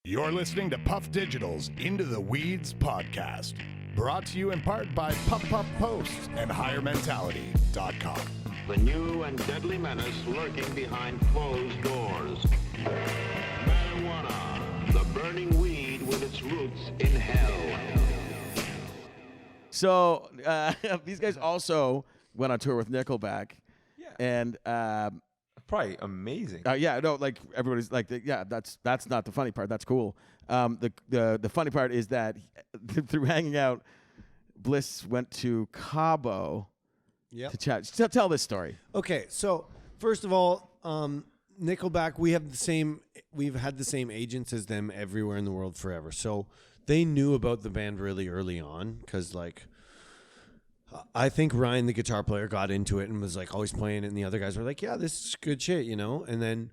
You're listening to Puff Digital's Into the Weeds podcast, brought to you in part by Puff Puff Posts and HigherMentality.com. The new and deadly menace lurking behind closed doors. Marijuana, the burning weed with its roots in hell. So these guys also went on tour with Nickelback. Yeah. And Probably amazing. yeah, no, like everybody's like, yeah, that's not the funny part. That's cool. The funny part is that through hanging out, Bliss went to Cabo to chat. So tell this story. Okay, so first of all, Nickelback, we've had the same agents as them everywhere in the world forever. So they knew about the band really early on because, like, I think Ryan, the guitar player, got into it and was like always playing it, and the other guys were like, "Yeah, this is good shit," you know. And then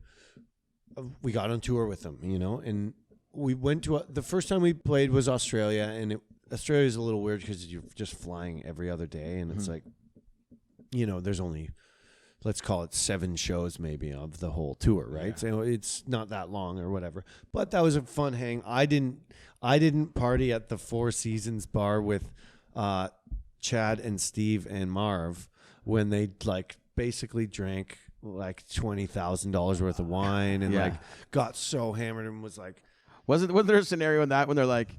we got on tour with them, you know, and we went to the first time we played was Australia, and Australia is a little weird because you're just flying every other day, and it's like, you know, there's only, let's call it 7 shows maybe of the whole tour, right? Yeah. So it's not that long or whatever. But that was a fun hang. I didn't party at the Four Seasons bar with Chad and Steve and Marv when they like basically drank like $20,000 worth of wine and like got so hammered and was like, wasn't there a scenario in that when they're like,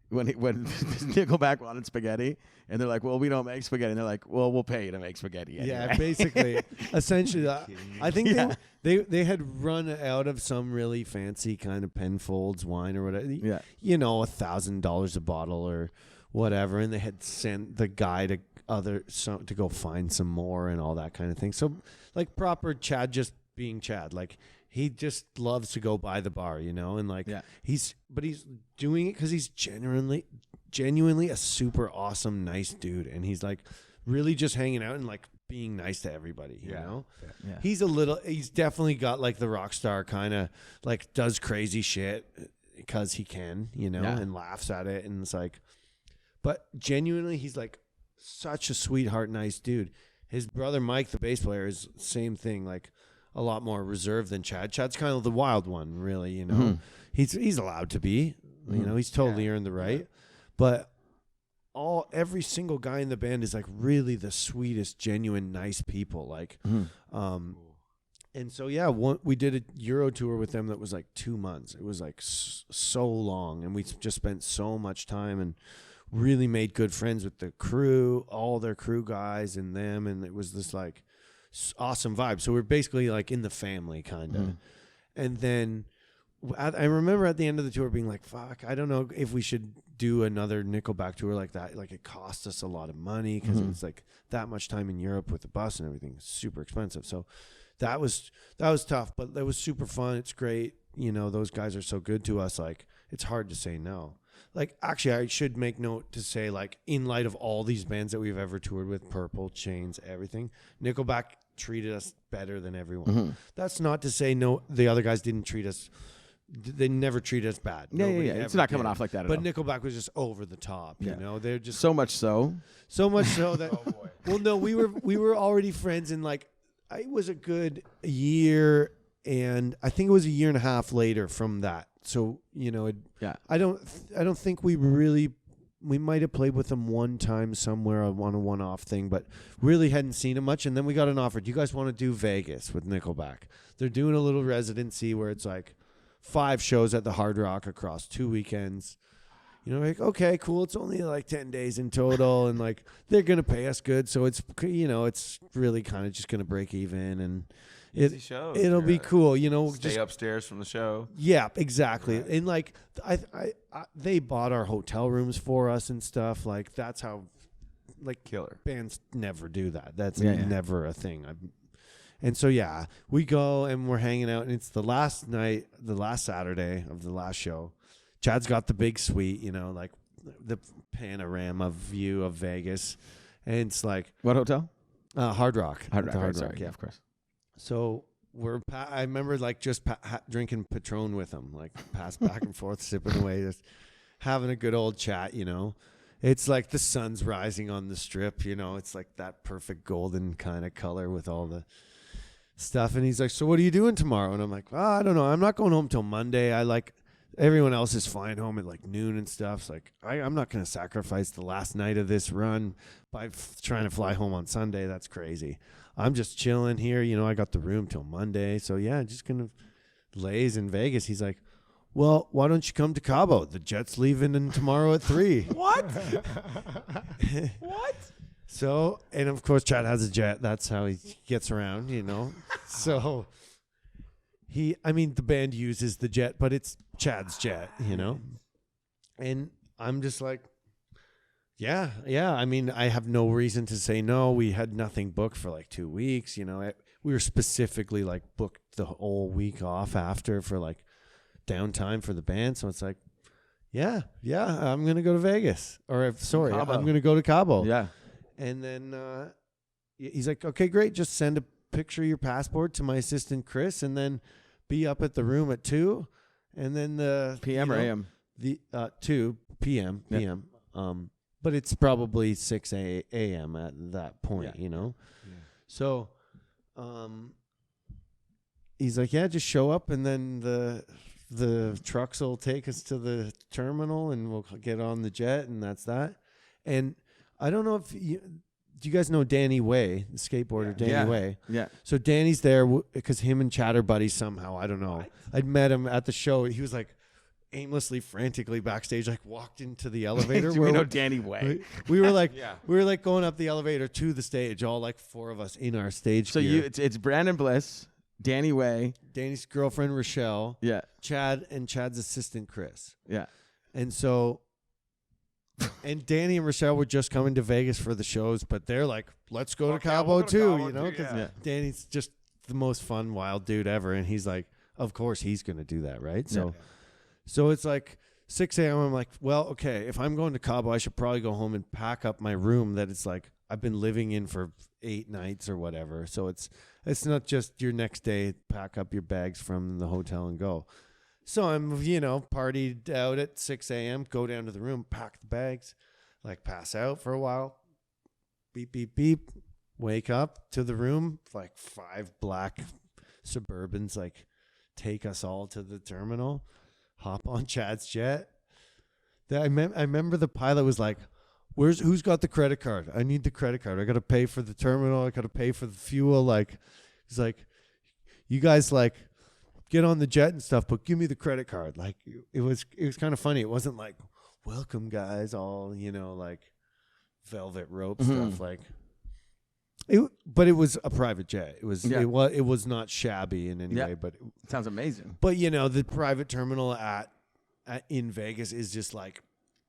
when Nickelback wanted spaghetti and they're like, well, we don't make spaghetti, and they're like, well, we'll pay you to make spaghetti anyway. Yeah, basically, essentially, I think they had run out of some really fancy kind of Penfolds wine or whatever. Yeah, you know, $1,000 a bottle or whatever, and they had sent the guy to go find some more and all that kind of thing. So, like, proper Chad just being Chad, like he just loves to go by the bar, you know, and like he's doing it because he's genuinely a super awesome, nice dude, and he's like really just hanging out and like being nice to everybody, you know. Yeah. He's definitely got like the rock star kind of like does crazy shit because he can, you know, and laughs at it, and it's like. But genuinely, he's like such a sweetheart, nice dude. His brother Mike, the bass player, is same thing, like a lot more reserved than Chad. Chad's kind of the wild one, really. You know, he's allowed to be. You know, he's totally earned the right. But every single guy in the band is like really the sweetest, genuine, nice people. Like, and so we did a Euro tour with them that was like 2 months. It was like so long, and we just spent so much time and really made good friends with the crew, all their crew guys and them, and it was this like awesome vibe. So we're basically like in the family kind of. And then I remember at the end of the tour being like, fuck, I don't know if we should do another Nickelback tour like that. Like, it cost us a lot of money because it was like that much time in Europe with the bus and everything. It's super expensive. So that was tough, but that was super fun. It's great. You know, those guys are so good to us. Like, it's hard to say no. Like, actually, I should make note to say, like, in light of all these bands that we've ever toured with, Purple, Chains, everything, Nickelback treated us better than everyone. That's not to say the other guys didn't treat us. They never treated us bad. Yeah. It's not coming off like that at all. But Nickelback was just over the top. You know, they're just so much so that. Well, no, we were already friends, and like, it was a good year, and I think it was a year and a half later from that. So, you know, I don't think we might have played with them one time somewhere on a one-off thing, but really hadn't seen them much. And then we got an offer. Do you guys want to do Vegas with Nickelback? They're doing a little residency where it's like 5 shows at the Hard Rock across 2 weekends. You know, like, okay, cool. It's only like 10 days in total, and like they're going to pay us good. So it's, you know, it's really kind of just going to break even, and it'll be cool, you know. Stay upstairs from the show. Yeah, exactly. Right. And like, I they bought our hotel rooms for us and stuff. Like, that's how, like, killer bands never do that. That's never a thing. And so we go and we're hanging out, and it's the last Saturday of the last show. Chad's got the big suite, you know, like the panorama view of Vegas, and it's like, what hotel? Hard Rock. Hard Rock. Yeah, of course. So I remember like just drinking Patron with him, like pass back and forth, sipping away, just having a good old chat, you know. It's like the sun's rising on the strip, you know. It's like that perfect golden kind of color with all the stuff. And he's like, so what are you doing tomorrow? And I'm like, I don't know. I'm not going home till Monday. I like everyone else is flying home at like noon and stuff. So like, I'm not going to sacrifice the last night of this run by trying to fly home on Sunday. That's crazy. I'm just chilling here. You know, I got the room till Monday. So yeah, just going to laze in Vegas. He's like, well, why don't you come to Cabo? The jet's leaving tomorrow at 3. What? What? So, and of course, Chad has a jet. That's how he gets around, you know. So, the band uses the jet, but it's Chad's jet, you know. And I'm just like, yeah. I mean, I have no reason to say no. We had nothing booked for like 2 weeks, you know. We were specifically like booked the whole week off after for like downtime for the band. So it's like, yeah, I'm going to go to Vegas. I'm going to go to Cabo. Yeah. And then he's like, okay, great. Just send a picture of your passport to my assistant, Chris, and then be up at the room at 2. And then the PM or AM? The 2 p.m. p.m. But it's probably 6 a.m. at that point, you know. Yeah. So he's like, yeah, just show up, and then the trucks will take us to the terminal, and we'll get on the jet, and that's that. And I don't know if do you guys know Danny Way, the skateboarder Danny Way? Yeah. So Danny's there because him and Chad are buddies somehow. I don't know. What? I'd met him at the show. He was like aimlessly, frantically backstage, like walked into the elevator. Do we know Danny Way? We were like, we were like going up the elevator to the stage, all like 4 of us in our stage gear. It's Brandon Bliss, Danny Way, Danny's girlfriend Rochelle, Chad, and Chad's assistant Chris. Yeah. And so. And Danny and Rochelle were just coming to Vegas for the shows, but they're like, let's go to Cabo too, you know, because Danny's just the most fun, wild dude ever. And he's like, of course he's going to do that, right? So it's like 6 a.m. I'm like, well, okay, if I'm going to Cabo, I should probably go home and pack up my room that it's like I've been living in for 8 nights or whatever. So it's not just your next day, pack up your bags from the hotel and go. So I'm, you know, partied out at 6 a.m., go down to the room, pack the bags, like pass out for a while, beep, beep, beep, wake up to the room, like 5 black Suburbans, like take us all to the terminal, hop on Chad's jet. I remember the pilot was like, who's got the credit card? I need the credit card. I got to pay for the terminal. I got to pay for the fuel. Like, he's like, you guys like, get on the jet and stuff, but give me the credit card. Like it was kind of funny. It wasn't like, welcome guys, all, you know, like velvet rope stuff. Like but it was a private jet. It was not shabby in any way, but it sounds amazing. But you know, the private terminal in Vegas is just like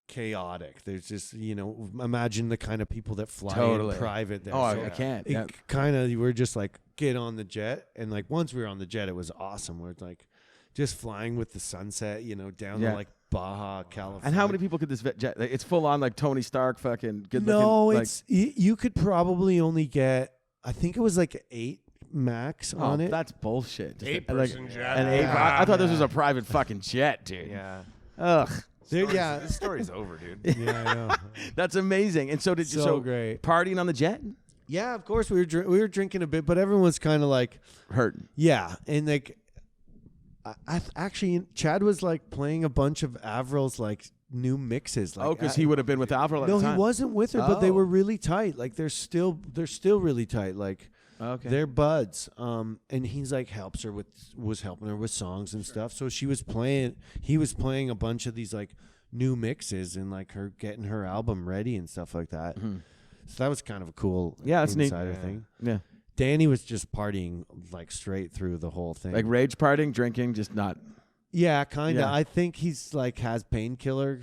chaotic. There's just, you know, imagine the kind of people that fly in private there. Oh, so I can't. Kind of, we're just like, get on the jet. And like once we were on the jet, it was awesome. We're like just flying with the sunset, you know, down to like Baja, California. And how many people could this jet? Like, it's full on like Tony Stark fucking good no, looking. It's you could probably only get, I think it was like 8 max on it. That's bullshit. 8-person jet. I thought this was a private fucking jet, dude. Yeah. Ugh. This story's over, dude. Yeah, I know. That's amazing. And so did you? So great. Partying on the jet? Yeah, of course we were drinking a bit, but everyone was kind of like hurting. Yeah, and like, I actually Chad was like playing a bunch of Avril's like new mixes. Like, because he would have been with Avril at the time. No, he wasn't with her, but they were really tight. Like they're still really tight. Like they're buds. And he's like was helping her with songs and stuff. So he was playing a bunch of these like new mixes and like her getting her album ready and stuff like that. Mm-hmm. So that was kind of a cool insider thing. Yeah. Danny was just partying like straight through the whole thing. Like rage partying, drinking, just not. Yeah, kind of. Yeah. I think he's like has painkiller.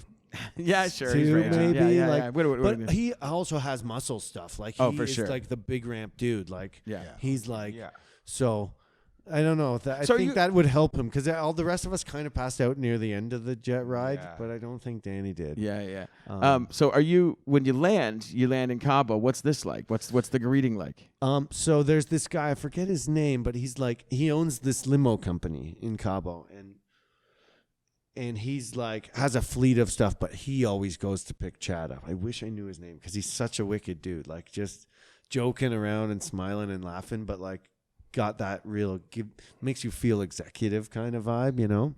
Yeah, sure. Too, he's maybe. Yeah, like, but he also has muscle stuff. Like he is like the big ramp dude. Like he's like so. I don't know. I think that would help him because all the rest of us kind of passed out near the end of the jet ride, but I don't think Danny did. Yeah. So when you land in Cabo. What's this like? What's the greeting like? So there's this guy, I forget his name, but he's like, he owns this limo company in Cabo, and he's like has a fleet of stuff, but he always goes to pick Chad up. I wish I knew his name because he's such a wicked dude. Like just joking around and smiling and laughing, but like got that real makes you feel executive kind of vibe, you know.